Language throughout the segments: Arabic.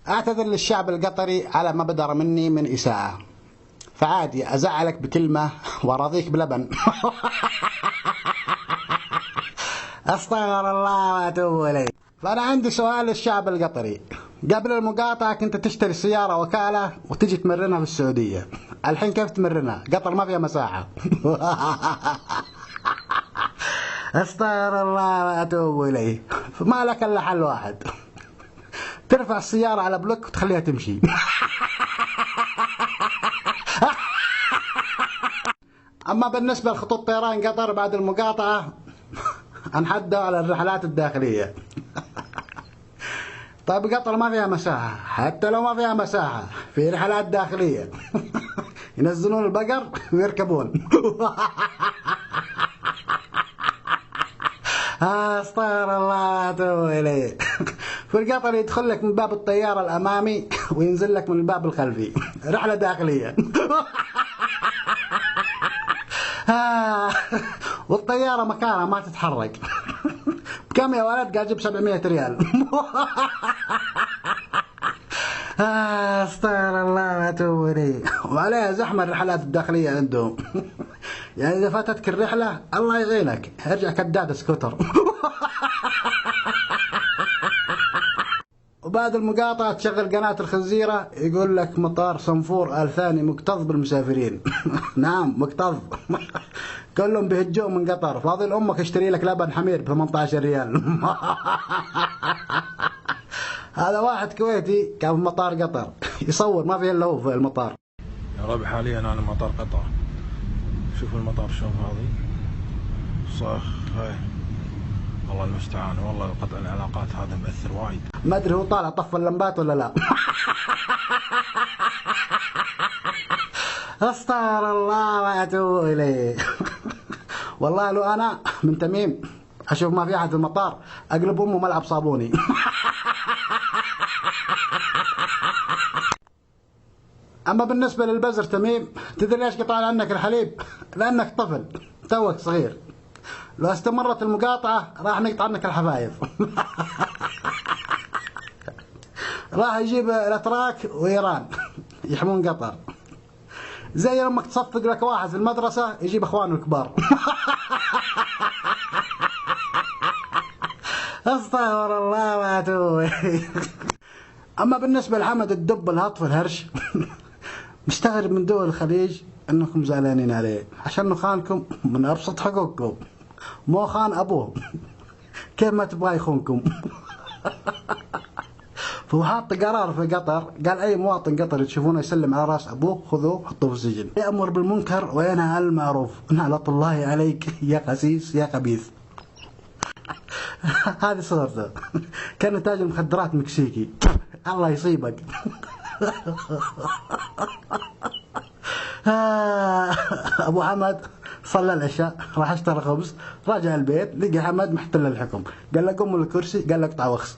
أعتذر للشعب القطري على ما بدر مني من إساءة، فعادي أزعلك بكلمة وأراضيك بلبن. أستغفر الله وأتوب إليه. فأنا عندي سؤال للشعب القطري. قبل المقاطعة كنت تشتري سيارة وكالة وتجي تمرنها في السعودية، الحين كيف تمرنها؟ قطر ما فيها مساحة. أستغفر الله وأتوب إليه. فما لك إلا حل واحد، ترفع السيارة على بلوك وتخليها تمشي. أما بالنسبة لخطوط طيران قطر بعد المقاطعة انحدوا على الرحلات الداخلية. طيب قطر ما فيها مساحة، حتى لو ما فيها مساحة في رحلات داخلية. ينزلون البقر ويركبون. استغفر الله واتوب اليه. في القطر يدخل لك من باب الطيارة الأمامي وينزل لك من الباب الخلفي، رحلة داخلية. والطيارة مكانها ما تتحرك. بكم يا ولد؟ قال جيب 700 ريال. استغفر الله واتوب اليه. وعليها زحمة الرحلات الداخلية عندهم. يعني إذا فاتتك الرحلة الله يعينك، ارجع كداد سكوتر. وبعد المقاطعة تشغل قناة الخزيرة يقول لك مطار صنفور آل ثاني مكتظ بالمسافرين. نعم مكتظ. كلهم بيهجوا من قطر، فاضي لأمك اشتري لك لبن حمير ب 18 ريال. هذا واحد كويتي كان في مطار قطر يصور، ما فيه الا هو في المطار. يا ربي حاليا انا مطار قطر، شوفوا المطار شلون فاضي صخ. والله المستعان، والله قطع العلاقات هذا مؤثر وايد. ما ادري هو طالع طفى اللمبات ولا لا. استغفر الله واتوب اليه. والله لو انا من تميم اشوف ما في احد في المطار اقلب امه ملعب صابوني. اما بالنسبه للبزر تميم، تدري ليش قطعنا عنك الحليب؟ لانك طفل توك صغير، لو استمرت المقاطعه راح نقطع عنك الحفايض. راح يجيب الاتراك وايران يحمون قطر، زي لما تصفق لك واحد في المدرسه يجيب اخوانه الكبار. استغفر الله واتوب. اما بالنسبه لحمد الدب الهطف الهرش، مستغرب من دول الخليج انكم زعلانين عليه عشان خانكم من ابسط حقوقكم، مو خان ابوه. كيف ما تبغى يخونكم. فهو حاط قرار في قطر، قال اي مواطن قطري تشوفونه يسلم على راس ابوه خذوه حطوه في السجن. يامر بالمنكر وينهى عن المعروف، نعلة الله عليك يا خسيس يا خبيث. هذه صورته، كان تاجر مخدرات مكسيكي. الله يصيبك. ابو حمد صلى العشاء راح اشترى خبز، راجع البيت لقى حمد محتل الحكم، قال له قم من الكرسي، قال له اقطع وخس.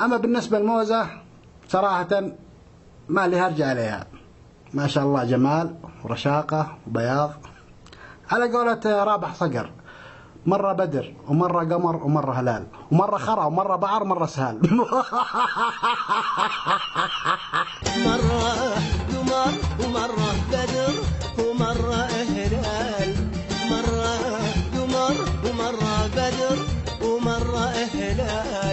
اما بالنسبه لموزه صراحه ما لي هرجع عليها، ما شاء الله جمال ورشاقه وبياض، على قولة رابح صقر، مرة بدر ومرة قمر ومرة هلال ومرة خرا ومرة بعر ومرة سهال. مرة قمر ومرة بدر ومرة هلال، مرة قمر ومرة بدر ومرة هلال.